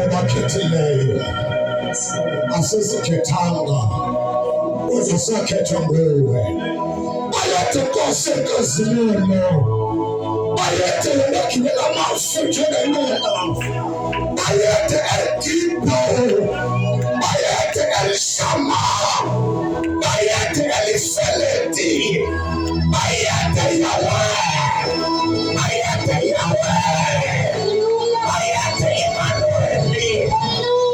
obakhethileyo asesikhethanga uzasakhetha nguwe. Ayethe Nkosi enkazimini, ayethe yonakhilela amafutha ngenqola, ayethe Edipo, ayethe Elishama, ayethe Elifeleti, ayethe Yahweh, ayethe Yahweh, ayethe Emmanuel.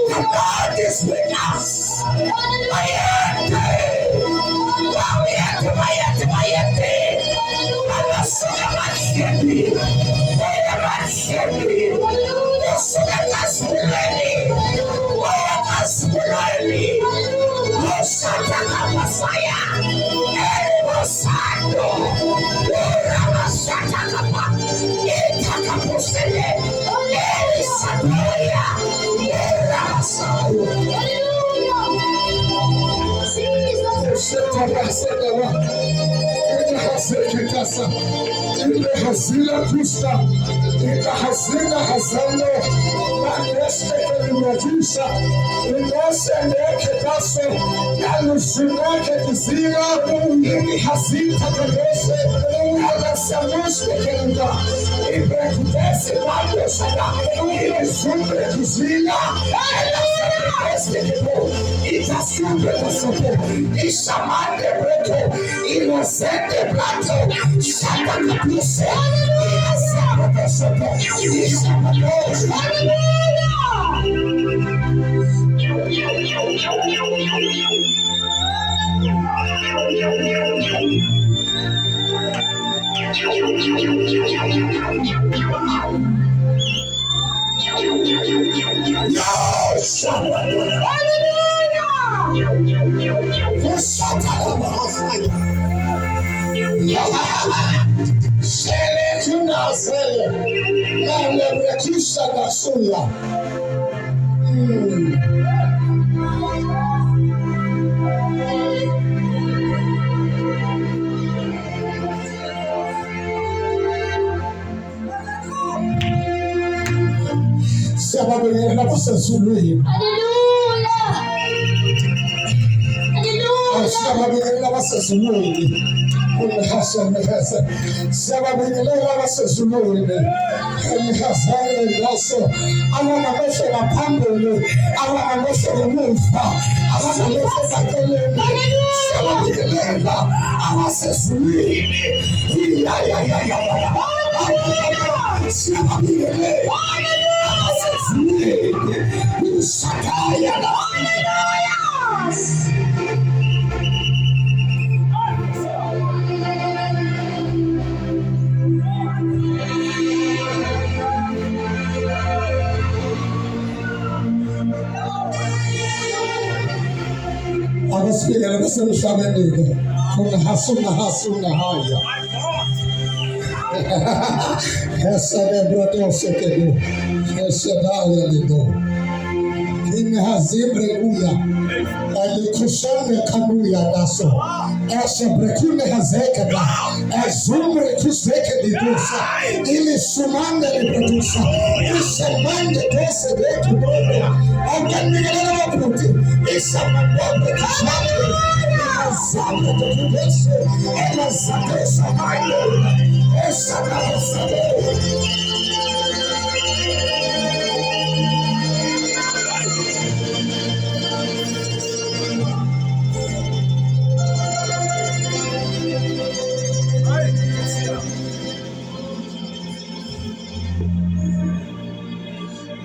The God is with us. Ayethe, ayethe, anasema mashindi, mashindi, nasema kasuleni, kasuleni, nasema kapasaya, Masando, Ramasata kapa, Itakapusele, Elisatoya, Ramasayo. Hazina Kusta, Hazina Hazano, Maneste Kelimajisa, Inosende Ketaso, Alusunake Kizina, Hazita Kadese, Alasamuste Kenda, Ibrekutese Pandosada, Ilisumbre Kizina, Alasamuste Kebo, Itasumbre Kasopo, Ishamande Breto, Inosende Plato, Shatakapuse, Ilasama Kasopo, Ishamamos, Alikusane kanuya daso, Ashebrekune hazekeba, Azumbre kuseke didusa, Ili sumande liprodusa, Isamande dose deku dobe, Organigana waputi, Isamande kushake, Azame dekudese, Elazate samayo, Esana sade.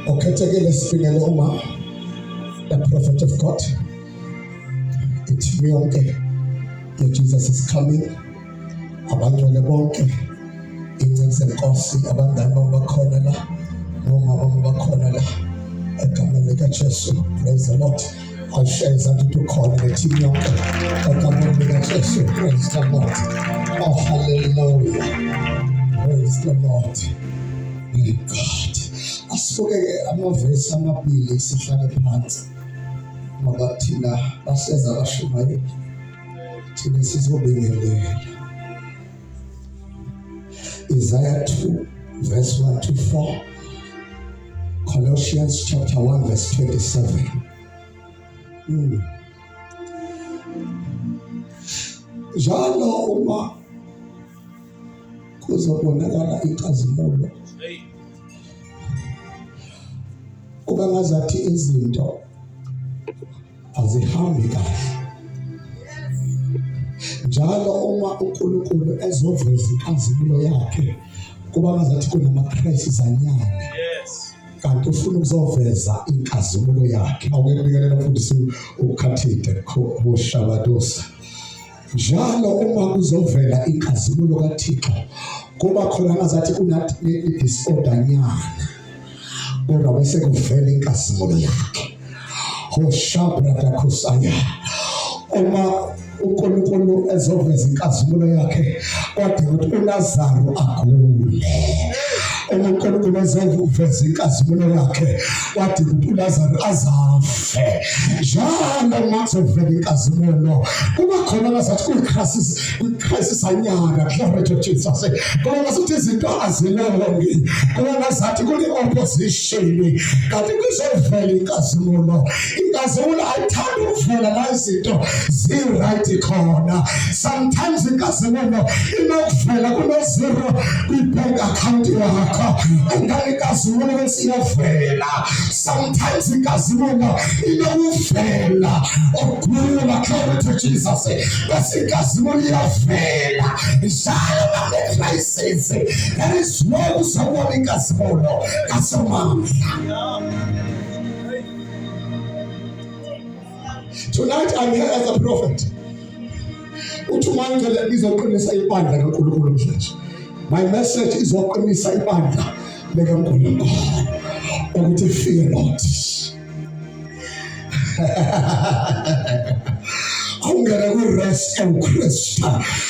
Okay, take it, let's bring Oma, the prophet of God. It's me, okay. Jesus is coming. Abangele bonke. Inzenze nkosi abangani bakhona la. Noma bakhona la. Egameni likaJesu. Praise the Lord. I'll share something to call the team yonke. Egameni likaJesu. Praise the Lord. Oh, hallelujah. Praise the Lord. Be God. Asifike amavesi amabili sihlale phansi ngoba thina baseza abashumayeli thina sizobingelela. Isaiah 2 verse 1 to 4 Colossians chapter 1 verse 27. Njalo uma kuzobonakala inkazimulo, kuba ngazathi izinto azihambi kahle. Njalo uma uNkulunkulu ezoveza inkazimulo yakhe, kuba ngazathi kunama-crisis anyana. Kanti ufuna ukuzoveza inkazimulo yakhe. Awukubikelela mfundisi ukhathide ushabadosa. Njalo uma kuzovela inkazimulo kaThixo, kuba khona ngazathi disorder nyana, kodwa bese kuvela inkazimulo yakhe. Hoshabrada kusaya. Uma uNkulunkulu ezoveza inkazimulo yakhe, kodwa ukuthi uLazaro agule. uNkulunkulu ezoveza inkazimulo yakhe, wathi uLazaro azafe. Njalo mazovela inkazimulo, kuba khona ngazathi kwi-crisis anyana. Glory to Jesus. Kuba ngazathi izinto azilongi, kuba ngazathi kune-opposition, kanti kuzovela inkazimulo. Inkazimulo ayithandi ukuvela la izinto zi-right khona. Sometimes inkazimulo inokuvela kune-zero kwi-bank account yakho, ingane inkazimulo siyavela. Sometimes inkazimulo inokuvela ukugula. Glory to Jesus. Bese inkazimulo iyavela. Njalo ngale-crisis, there is no uzobona inkazimulo kaSomandla. Tonight I'm here as a prophet. Uthumangele lizoqinisa ibandla kaNkulunkulu namhlanje. My message is ukuqinisa ibandla likaNkulunkulu ukuthi fear not. Ungena ku-rest eWuKristu.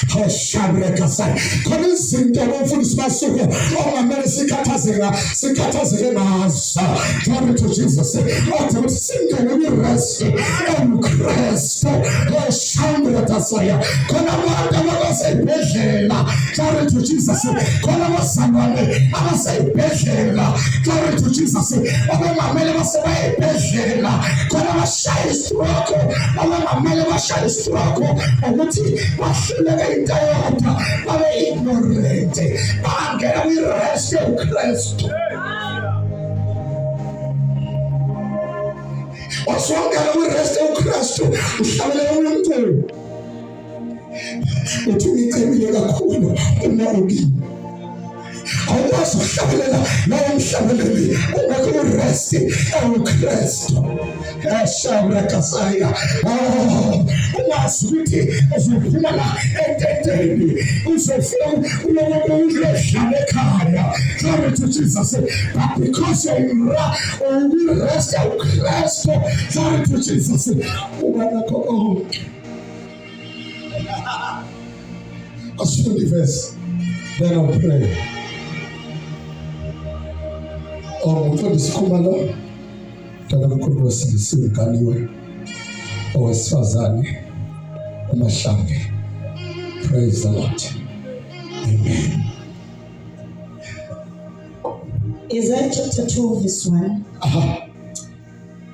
Hoshabrekasai. Khona izinto abafundisi basuke okungamele sikhathazeke ngazo. Glory to Jesus. Othi ukuthi singene ku-rest eWuKristu. Hoshabrekasai. Khona abantu abaseyibhedlela. Glory to Jesus. Khona abazalwane abaseyibhedlela. Glory to Jesus. Abangamele basebeyibhedlela. Khona abashaya istroke. Abangamele bashaya istroke ukuthi bahluleke into yodwa, babe ignorant, bangena kwi-rest eWuKristu. Wasongena kwi-rest eWuKristu, uhlabele uNkulunkulu. Uthi ngicebile kakhulu uma ukini. Awukwazi ukuhlabelela lowo mhlabeleli ungekho ku-rest eWuKristu. Hoshabrekasaya. Ungazi ukuthi uzophuma la ententeni, uzofika ulokudla ekhaya. Glory to Jesus. But because you're rest eWuKristu, glory to Jesus, uba nakho konke. Asifunda verse, then I'll pray. Mfundisi Khumalo, Dada kakhulu wesilisa uganiwe, owesifazane, uMahlange. Praise the Lord. Amen. Isaiah chapter 2 verse 1.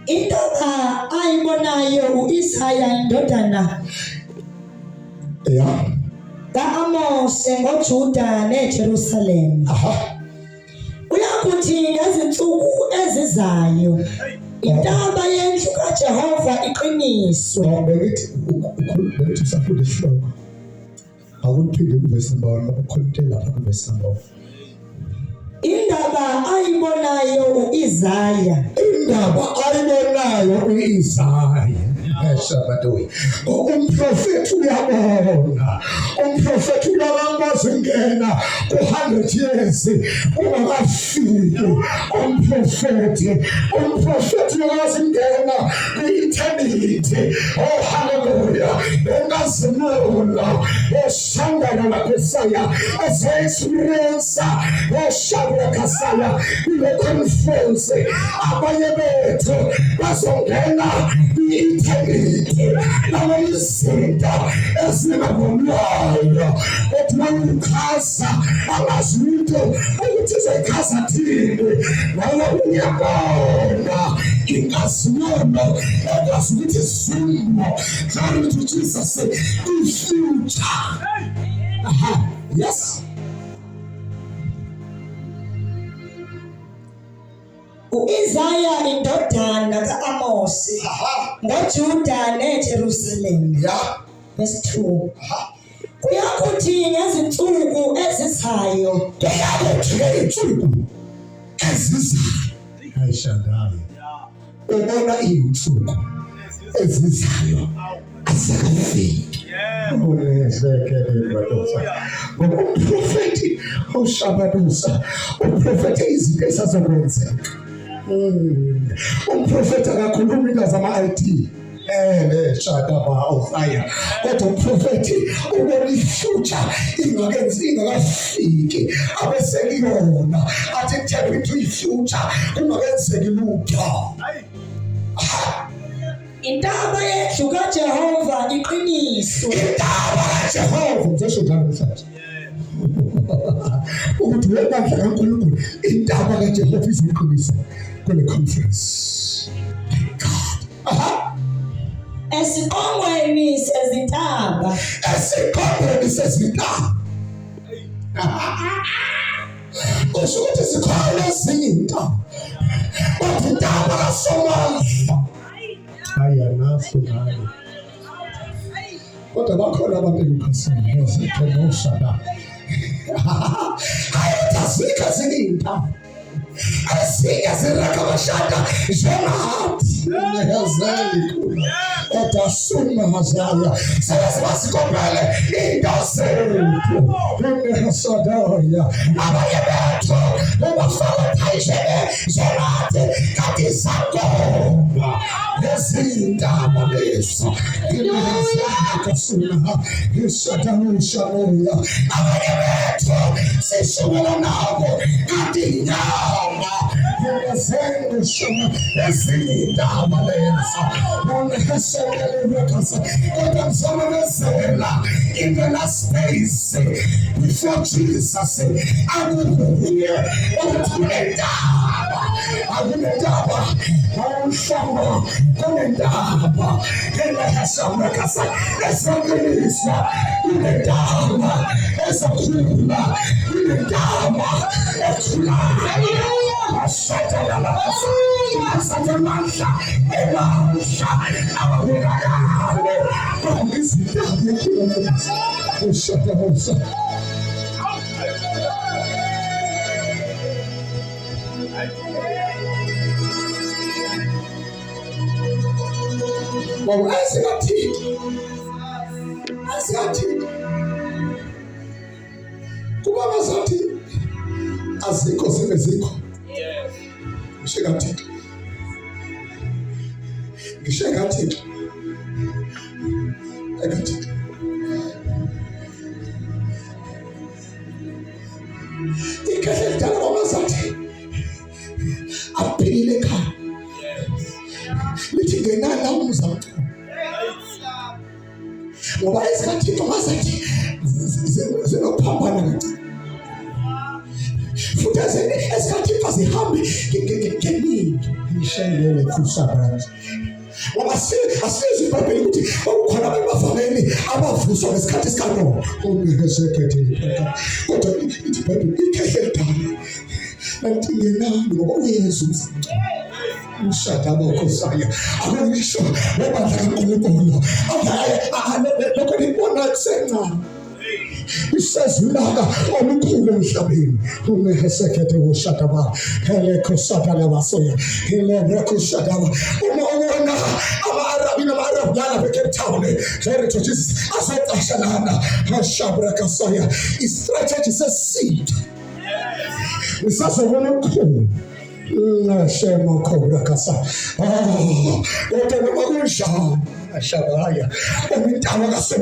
Indaba ayibonayo uIsaya indodana ka-Amose ngoJuda neJerusalem. Uyakuthi ngezinsuku ezizayo intaba yendlu kaJehova iqiniswe. Bekithi safunda isihloko. Akuphinde kuvesi number 1, ukhonte lapha kuvesi number 1. Indaba ayibonayo uIsaya. Indaba ayibonayo uIsaya. Eshabadoyi. Umprofeti uyabona. Umprofeti uyakwazi ngena ku-100 years ungakafiki. Umprofeti uyakwazi ngena ku-eternity. Oh hallelujah. Ungazimula. Eshangana naKhosaya. Eze-experience. Eshabrekasaya. Ile conference. Abanye bethu bazongena ku-eternity. elithi namamzinda ezinabonwayo ethi wayukhasa angazi into ukuthi izoyikhasa thini ngoba uyabona ingazibona ekwazi ukuthi isimo njalo ukuthi Jesus i-future. Yes. U-Isaya indodana ka-Amosi ngoJuda neJerusalem. Verse 2. Kuyakuthi ngezinsuku ezizayo Ayishadali ubona iy'nsuku ezizayo azikafiki. Ngoba umprofethi ushabadusa, umprofethi izinto esazokwenzeka. Umprofethi akakhulumi into zama-IT shadaba ofaya, kodwa umprofethi ubona i-future ingakafiki abesekuyona athi tap into i-future kungakenzeki lutho. intaba yendlu kaJehova iqiniso. Intaba kaJehova ngisho njalo mhlanje ukuthi lebandla kaNkulunkulu intaba kaJehova iziqiniso kule conference. God. Esiqongweni sezintaba. Esiqongweni sezintaba. Kusho ukuthi sikhona ezinye intaba. Kodwa intaba kaSomandla ayanaso nayo. Kodwa bakhona abantu emkhosini eziphemosha. Ayazika ezinye intaba. Ezinye zirakabashada njengathi ngiyazali khona. Kodwa suma hazaya sebasikopele indasethu ngehasadaya abanye bethu ubafaka phayishele njengathi kanti sakoma nezindaba lezo kasuna isadamushamoya abanye bethu sishumela nabo kanti nyama ngezengishuma ezindaba lezo in the last days before Jesus akubuye akunendaba awushamba kunendaba engasamrakasa esangeliswa kunendaba esakhula kunendaba ethulayo asatalala asatamandla emasha ababulakale izindaba ushadahosa. Well, asingathi kuba bazathi azikho zingezikho. Ngisho ngathi ikahle lidala kwamazathi aphilile ekhaya lithi ngenala umzamco ngoba esikhathini amazathi zinokuphambana kancane futhi esikhathini azihambi ngeningi ngishayelele kusabranch ngoba asizi iBhayibheli ukuthi ukukhona abantu bavameni abavuswa ngesikhathi esikaNoah ongesekhethe kodwa ithi iBhayibheli ikhehle lidala nanti ngenani ngoba uyesu umshadaba okhosaya akungisho lebandla kaNkulunkulu lokho libona kusencane isezulaka olukhulu emhlabeni ungesekhethe ushadaba hele khosatala basoya hele rekoshadaba unaona ama-Arabi nama-Arab lana be-Cape Town glory to Jesus asaqashalana hashabra kasoya i-strategy seseed isazobona okukhulu Shemo Cobra Casa. Oh, what a revolution! Shabaya, every time I saw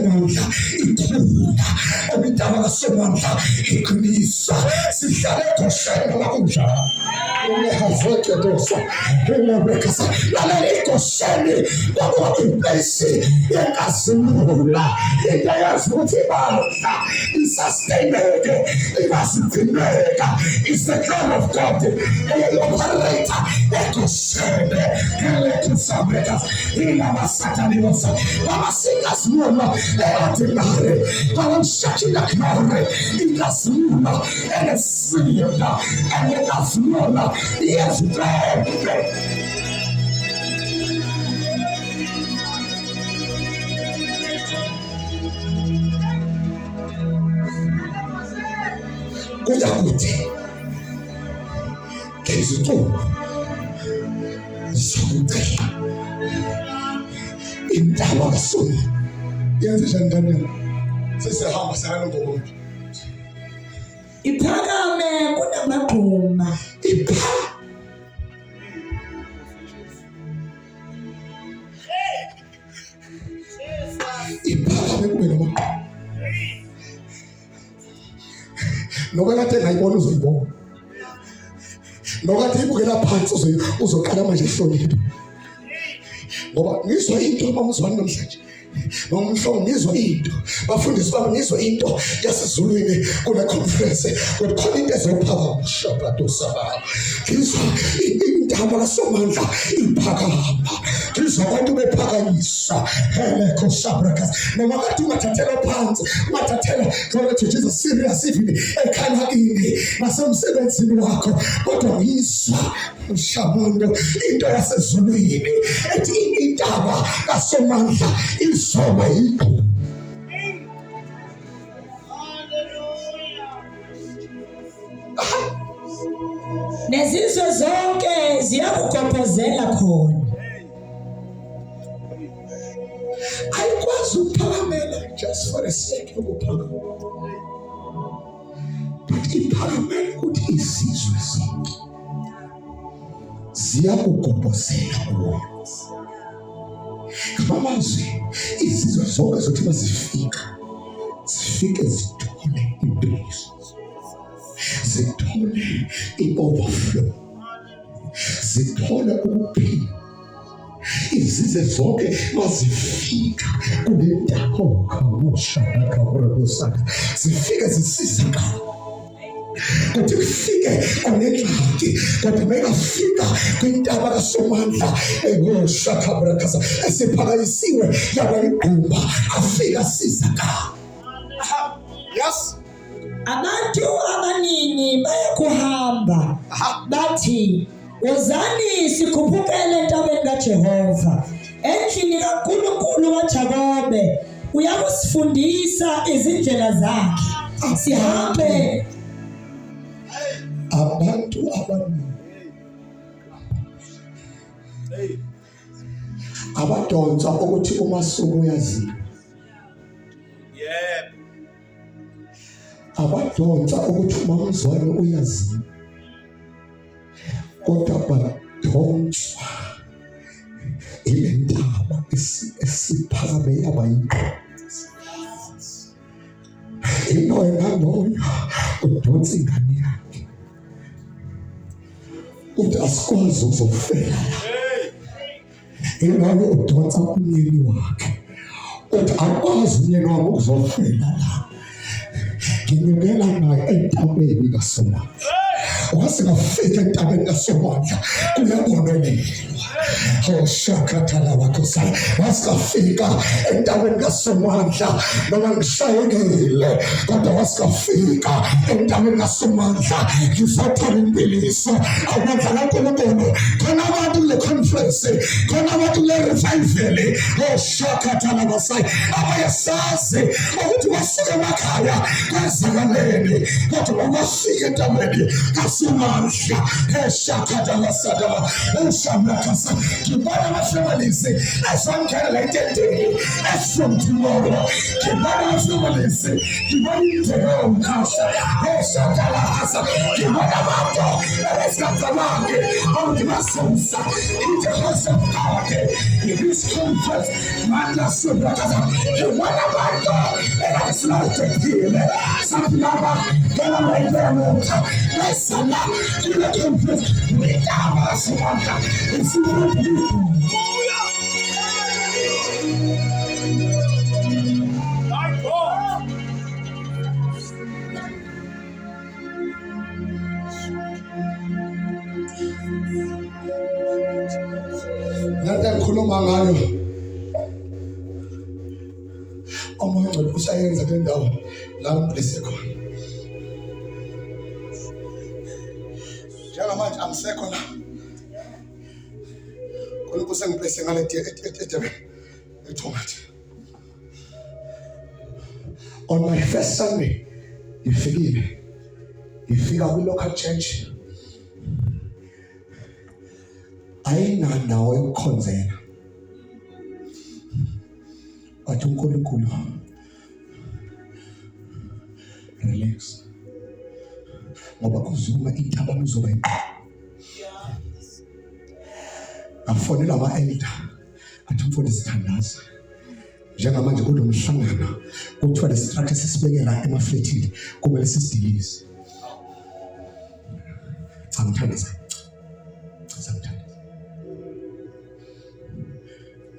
every time I saw Ikunisa, Sishale Kosha, Umehazekedosa. Ilebrekasa. Lalelikosheni. Wabuibesi. Yekazimula. Yekazimutibala. Isastenega. Ikasitinega. It's the God of God. The operator. Ekoshene. Elekusabreka. Ilamasatanibosa. Mamasingas mula. Eatinare. Palamshakina knore. Igasmula. And a sinner. And a gasmula. Yes, bread. Kuja kuti Kizito Zote Indaba Suna Yenze Shandana Sese hamba sana ngoba Iphakame kunamagquma. Iphakame kube namagquma Noba kade ngayibona uzoyibona Noba kade ibukela phansi uzoqala manje ehlonipha Ngoba ngizwa into mamuzwana namhlanje Nomhlobo ngizwa into bafundisi bami ngizwa into yasezulwini kuna conference kukhona into ezophakama shabato sabah ngizwa indaba kaSomandla iphakama ngizwa abantu bephakamisa hele kosabrakas noma kade ungathathela phansi ungathathela ukuthi Jesus serious even ekhaya kini nasemsebenzini wakho kodwa ngizwa Shamando into yasezulwini ethi indaba kaSomandla izoba yikho Nezizwe zonke ziyakukophozela khona. Ayikwazi ukuphakamela just for a sake yokuphakama but iphakamela ukuthi izizwe zonke ziyakukophozela kuwo Kamazwi izizwe zonke zokuthi mazifika zifike zithole imbizo zithole i-overflow zithole ukuphila izizwe zonke mazifika kule ndawo kamoshaka zifike zisizakala Kuti kufike onenhlaki kodwa mekafika kwintaba kaSomandla eyoshakabrakasa esiphakanyisiwe yabayigquma afika sizakala Yes Abantu abaningi bayakuhamba bathi wozani sikhuphukele entabeni kaJehova endlini kaNkulunkulu kaJakobe uyakusifundisa izindlela zakhe sihambe abantu abaningi abadonsa ukuthi uMasuku uyaziwa abadonsa ukuthi uMamzwane uyaziwa kodwa badonswa ile ntaba esiphakame yabayigquma ino enganoya udonsa ingane yakhe uthi asikwazi ukuzofela ino udonsa umyeni wakhe uthi akwazi umyeni wami ukuzofela la nginyukela naye entabeni kaSomandla wasingafika entabeni kaSomandla kuyabonelelwa Shakatala wakosai wasingafika entabeni kaSomandla noma ngishayekile kodwa wasingafika entabeni kaSomandla ngizothola impiliso amandla kaNkulunkulu khona abantu le conference khona abantu le revival Shakatala wasai abayasazi ukuthi basuka emakhaya kwaZakaleni kodwa bafika entabeni kaSomandla Shakatala sadala Shamrakasa Kibana families as one kind of identity as from tomorrow Kibana families Kibana their own house Shakala Hasa Kibana Mato Eskatamaki on the Masonsa in the house of God in this conference Manda Subrakasa Kibana Mato and I started here Sapinaba Kala Mota Lesala, Nada ngikhuluma ngayo omoya ngcwele usayenza kule ndawo la ngiblese khona. Njengamanje angisekho la. Khona kusengiblese ngale edebe eThomathi. On my first Sunday, ngifika kwi-local church. Ayinandawo yokukhonzela. Wathi uNkulunkulu, relax. Ngoba kuzuma intaba kuzoba iqhwa. Afonela ama-elder, athi mfundisi Thandaza. Njengamanje kunomhlangano kuthiwa lesitrato esisibekela emaflethini kumele sisidilize. Samthandaza.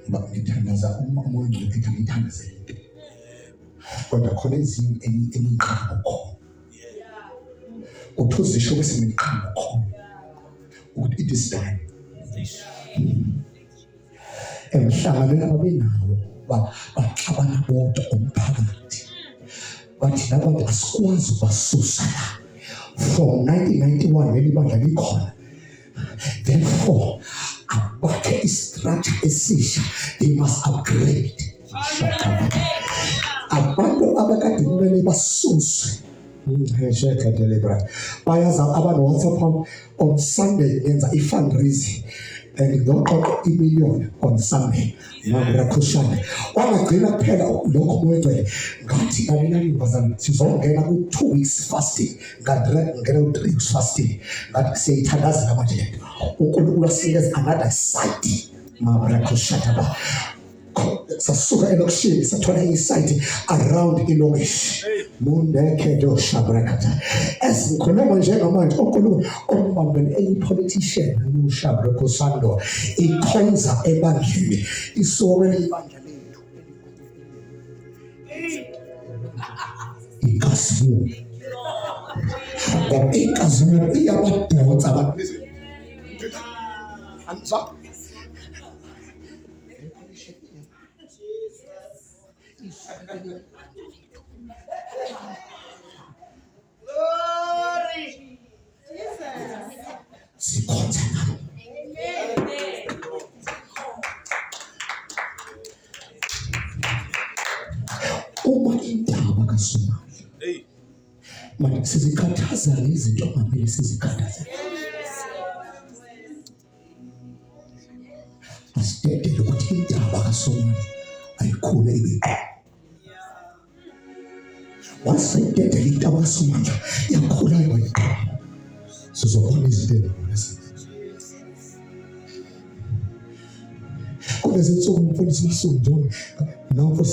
Ngoba ngithandaza uma umoya ngiphetha ngithandaze. Kodwa khona ezinye eliqhamuko khona. Uthuzisho bese ngiqhamuko khona. Ukuthi it is done. Emhlanganweni ababenawo baxabana bodwa umphakathi. Bathi labantu asikwazi ukubasusa la. From 1991 leli bandla likhona. Therefore, abakhe istructure esisha, they must upgrade. Abantu abakade kumele basuswe. Bayaza abantu WhatsApp on Sunday yenza i-fundraising and ngiyoqoqa i-1,000,000 on Sunday. Ngakhushana wangagcina kuphela lokho moyengcwele ngathi kanenani bazana sizongena ku2 weeks fasting ngena ku3 weeks fasting ngathi siyayithandazela manje uNkulunkulu asinikeza another site mabrakhushana sasuka elokishini sathola isite around ilokish mundekedo shabrakata esikhuluma njengamanje uNkulunkulu ombambele eyi-politician uShabrakhosando ikhonza ebandleni isowele ibandla lethu ikasimu ngoba ikasimu iyabadonsa abantu anza Glory. Jesus. Uma indaba kaSomali. Manje sizikhathaza izinto ongamele sizikhathaze. Asidedele ukuthi indaba kaSomali ayikhule ibe wasayidedela indaba kaSomali yakhula ibe sizobona izinto lezi. Kulezi insuku umfundisi uSundoni nawo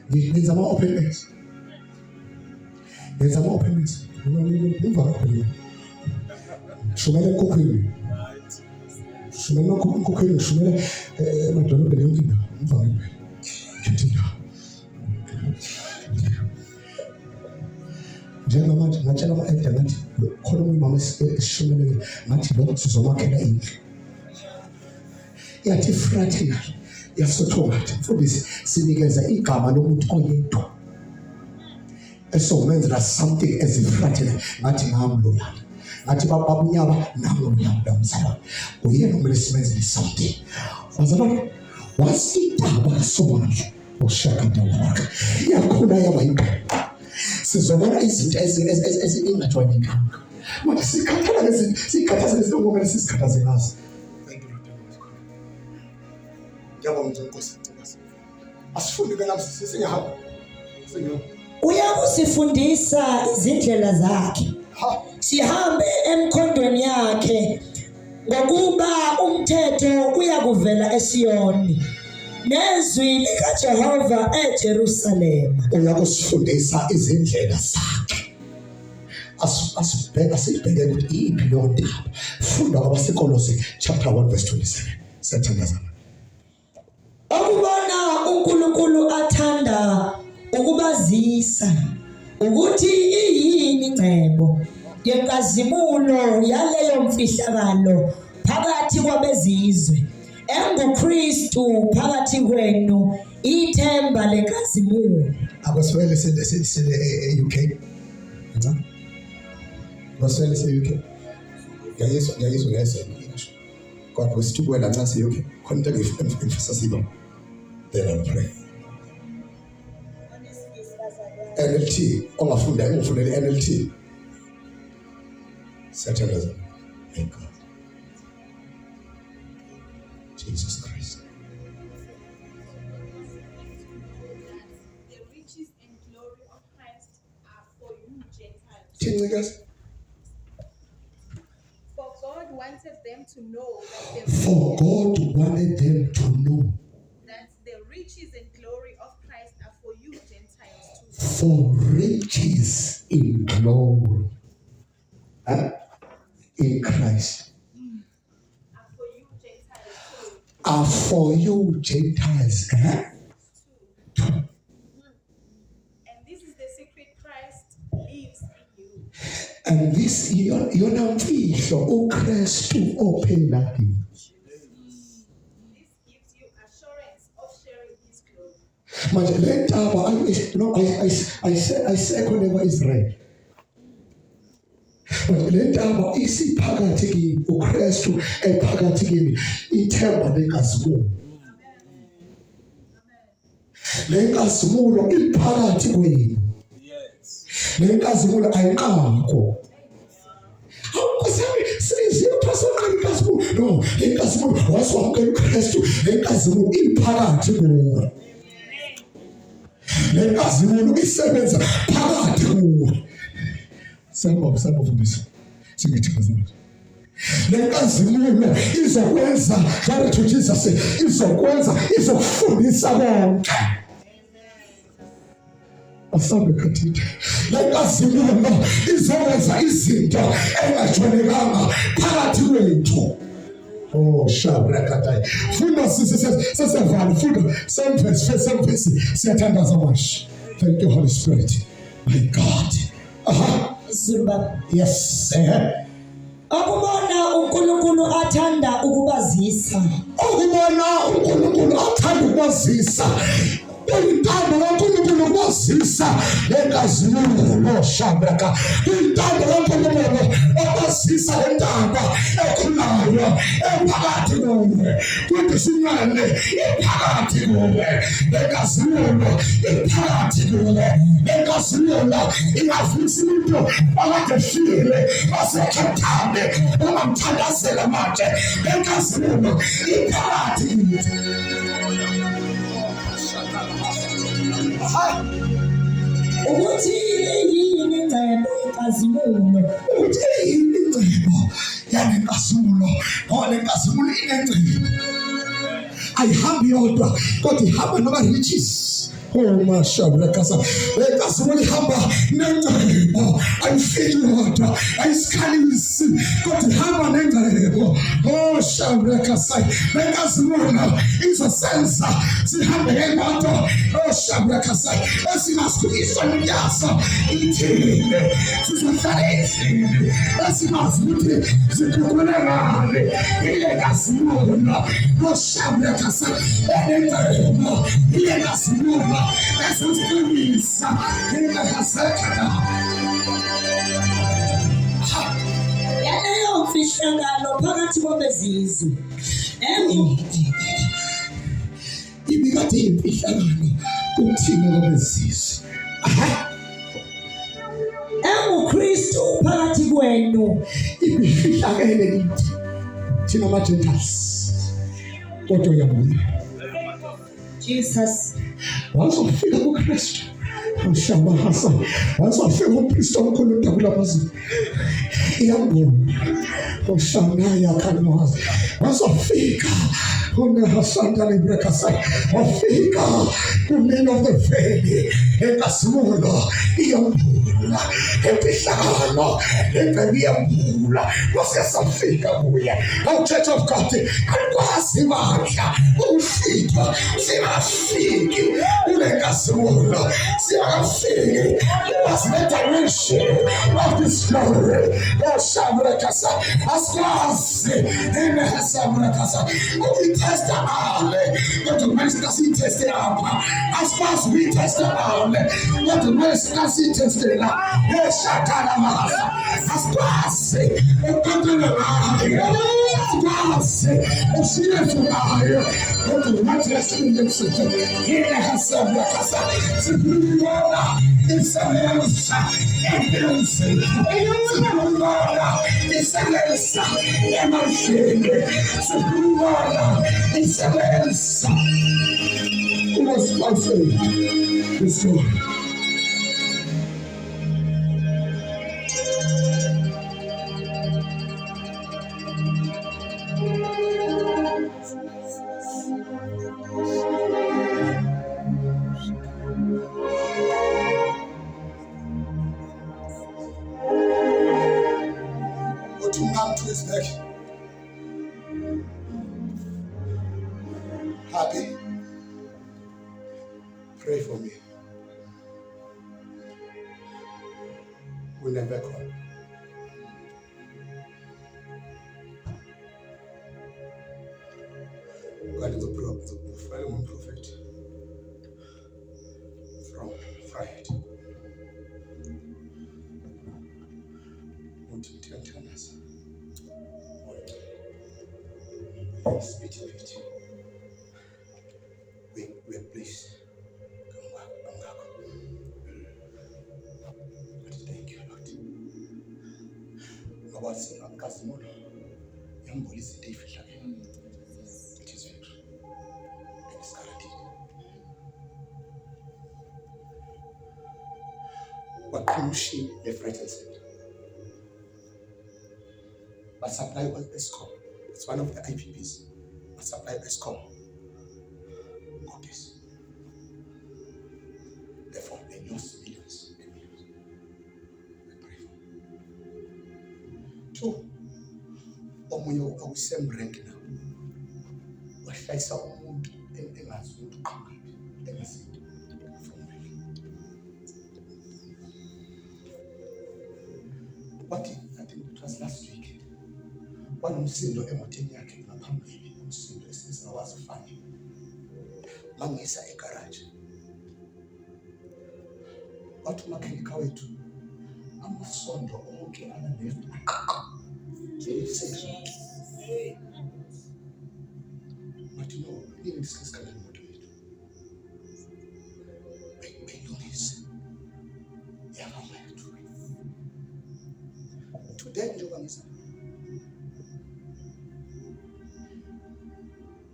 ngenza ama-openings. Umva kakhulu. Shumela enkokhweni. Shumela enkokhweni, shumela emadolobheni yonke indawo. Umva kakhulu. Khetha indawo. Njengamanje ngatshela ama-elder ngathi khona umama esishumeleke ngathi lokho sizomakhela indlu. Yathi fraternal yasoThomathi mfundisi sinikeza igama lomuntu oyedwa esomenzela something as fraternal ngathi ngamlola ngathi babunyaba namlola damsala uyena kumele simenzele something wazaba wasitaba kaSomali oshakadala yakhula yaba yinto sizobona izinto ezingatshwanyekanga manje sikhathaza lezinto sisikhathaze ngazo. Asifundi benamsi singahamba uyakusifundisa izindlela zakhe sihambe emkhondweni yakhe ngokuba umthetho uyakuvela eSiyoni nezwi likaJehova eJerusalema. Uyakusifundisa izindlela zakhe asibheke ukuthi iyiphi leyo ndaba. Funda kwabaseKolose chapter 1 verse 27. Siyathandazana. Ukubona uNkulunkulu athanda ukubazisa ukuthi iyini ingcebo yenkazimulo yaleyo mfihlakalo phakathi kwabezizwe enguKristu phakathi kwenu ithemba lenkazimulo. Abaswele sele UK. Abaswele sele UK. Yayizwa. Kodwa wesithukwela nxa se UK. Khona into ngifisa siba. Then I'll pray. NLT, ongafunda NLT. Siyathandazana. Thank God. Jesus Christ. The riches and glory of Christ are for you Gentiles. Tingikas. For God wanted them to know that the riches and glory of Christ are for you Gentiles too. For riches in glory in Christ Are for you Gentiles too. are for you Gentiles. And this is the secret: Christ lives in you. And this yona mfihlo uKristu ophela kini. This gives you assurance of sharing His glory. Manje le ndaba ayisekho neba Israel. Manje le ndaba isiphakathi kini uKristu ephakathi kini ithemba lenkazimulo. Lenkazimulo iphakathi kwenu. Lenkazimulo ayinqako. No, lenkazimulo waswamkela uKristu, lenkazimulo iphakathi kwenu. Lenkazimulo isebenza phakathi kwenu. Sangofundisa. Singithi kazimulo. Lenkazimulo izokwenza glory to Jesus, izokufundisa bonke. Asabe kathita. Lenkazimulo izokwenza izinto engajwayelekanga phakathi kwethu. Oh, shabrakatay. Funda sesevalo, funda same verse. Siyathandaza mash. Thank you, Holy Spirit. My God. Zuluba. Yes. Ukubona uNkulunkulu athanda ukubazisa. Ukubona uNkulunkulu athanda ukubazisa. Intando kaNkulunkulu ukubazisa lenkazimulo shabraka. Intando kaNkulunkulu ukubazisa lendaba ekhulayo ephakathi kwenu. Kuthi sincane ephakathi kwenu. Lenkazimulo ephakathi kwenu. Lenkazimulo ingavisi umuntu akade file asekhathane ungamthandazela manje. Lenkazimulo ephakathi kwenu. Ukuthi yini ingcebo yenkazimulo? Ukuthi yini ingcebo yalenkazimulo? Ngoba lenkazimulo inengcebo. Ayihambi yodwa kodwa ihamba noba riches. Oh mashabrakasa. Lenkazimulo ihamba nengcebo. Ayifiki yodwa, ayisikhalisi kodwa ihamba nengcebo. Oh shabrakasa. Lenkazimulo izosenza sihambe ngemoto. Oh shabrakasa. Esingasikhuliswa nyaso ithile. Sizohlala ethile. Esingazi ukuthi ziguqulekile. Lenkazimulo. Oh shabrakasa. Nengcebo. Lenkazimulo. Esingasikhuliswa nyaso. Yaleyo mfihlakalo phakathi kwabezizwe ibikade imfihlakalo kuthina kwabezizwe. enguKristu phakathi kwenu Ibifihlakele kithi thina ama-Gentiles. Kodwa uyabuya Jesus. wazofika kuKristu. Ushamahasa wazofika uKristu omkhulu udabula phezulu. Iyambona. Ushamaya kanwazi wazofika unehasanda librekasa wafika kumina of the valley ekasimula iyambula epihlalo ekabiyambula wasesafika buya au church of God alkwasi badla ufika singafiki unekasimula singafiki was the direction of this glory oshabrekasa askwasi enehasabrekasa we test the what the minister see tested up as far as we tested out what the minister see tested up yes shakana mahasa as far as what the minister see tested here has a rakasa it's a melsa it's a melsa it's a melsa who was sponsoring this one. Go to man to his neck. Happy? Pray for me. We never call. God is the final prophet from Friday. We're pleased. Come back. But thank you, Lord. About Casimon, young boy is a different. It is victory. It is guaranteed. But Kumushi left, right, and center. But supply was ESCOM. It's one of the IPPs. But supply ESCOM. Copies. Therefore, they lost millions and millions. We pray for. Two, omunye awusem rank now. Wahlisa umuntu engazi ukuthi uqhamuke engazi from rank. What I think it was last week. Wanomsindo emoteni yakhe ngaphambili umsindo esizakwazi ufanye. Mangisa egarage. Wathi umakhenika wethu amasondo onke ala left. But you know, we need to kind of motivate. We do this. Yeah, I'm like to it. Today,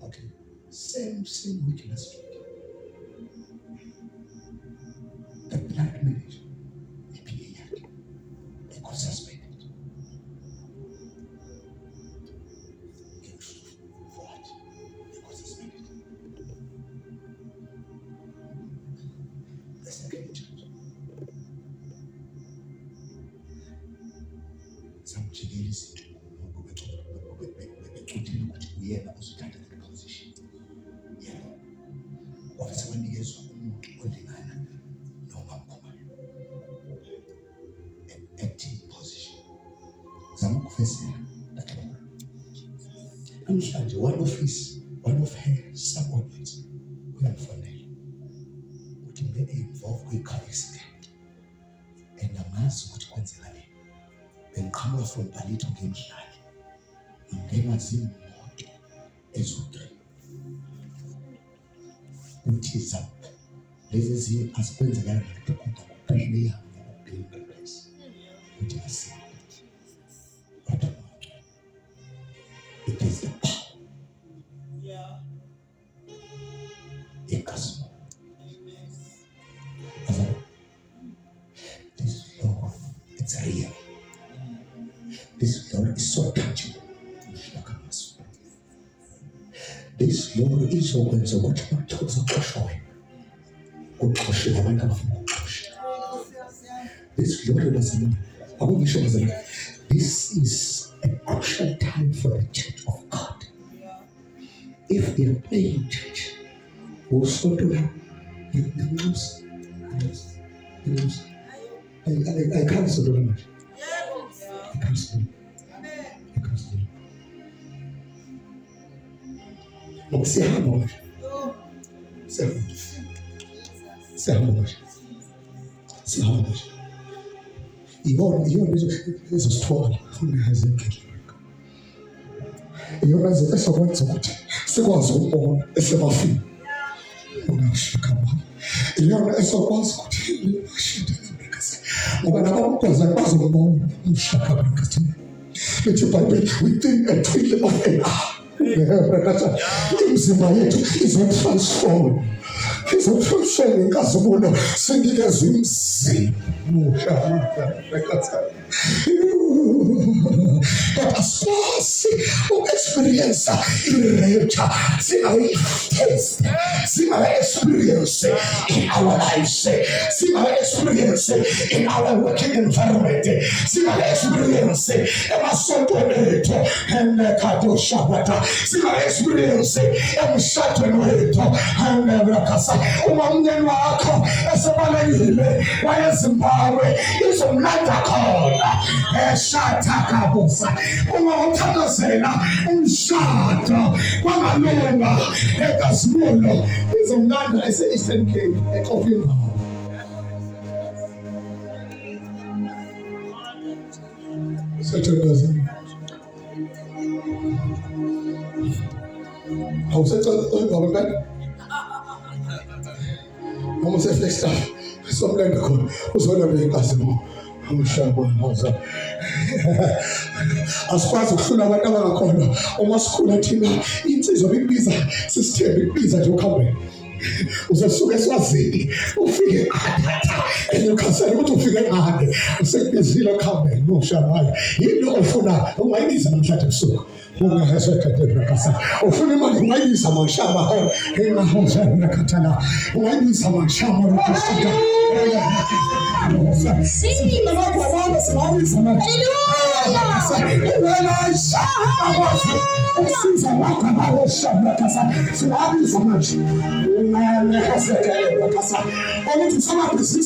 okay, same week last week. The black manager, the PA, they got suspended. For what? They got suspended. The second judge, some Chinese yena uzithatha le position yena ofisa wanikezwa umuntu olingana noma mkhulu active position zama ukufesela lakhona namhlanje one of her subordinates uyamfonela uthi mbe involved kwi-car accident and amazi ukuthi kwenzekaleni bengiqhamuka from Palito ngemhlanje ngengazi ezodwa uthi zapha lezi zinto asikwenzekanga ngokuqonda kuphela yami ngokubhekisa uthi asi it is the power ikasmo this Lord it's real. This Lord is so tangible. This glory izokwenza ukuthi amathoza aqoshwe. Uqoshiwe abantu abafuna ukuqosha. This glory doesn't this is a crucial time for the church of God. If they are playing church, also to them, they lose. I cancel them. I cancel them. Say how much? Say how much? Say how much? Hizo stwala iyona zinto esokwenza ukuthi sikwazi ukubona esebafini ungashika mama iyona esokwazi ukuthi ashidele ngoba nabamkwazi bazobona umshaka bakathi lethi Bible within a twinkling of an eye imizimba yethu izotransform inkazimulo sinikezwe imizimba but asasi uku-experience i-rapture singayi-taste singayi-experience in our lives singayi-experience in our working environment singayi-experience emasontweni ethu enekadoshabata singayi-experience emshadweni wethu enebrakasa uma umnyeni wakho esebalekile wayezimbabwe izomlanda khona eshathakabusa uma uthakazela umshado kwamalunga eKazimulo izomlanda ese-Eastern Cape eXhofini. Sethokozini awusethokozini noma useflexstaff somlanda khona uzolanda eKazimulo umshado noza asikwazi ukuhlula abantu abangakhona uma sikhula thina insizwa bibiza sisithembe ibiza nje ukhambeni uzosuka eSwazini ufike eKhathatha eNewcastle ukuthi ufike eNgane usekubizile ekhambeni noshamayo yini ofuna ungayibiza namhlanje ebusuku ungahesekathebrakasa ufuna imali ungayibiza mashama engahoza nakhathala ungayibiza mashama lokusuka Sing about the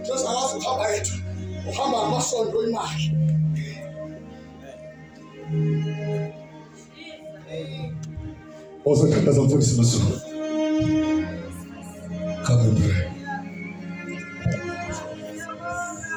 just ask uhamba yethu uhamba amasonto imali ozothandaza mfundisi Masuku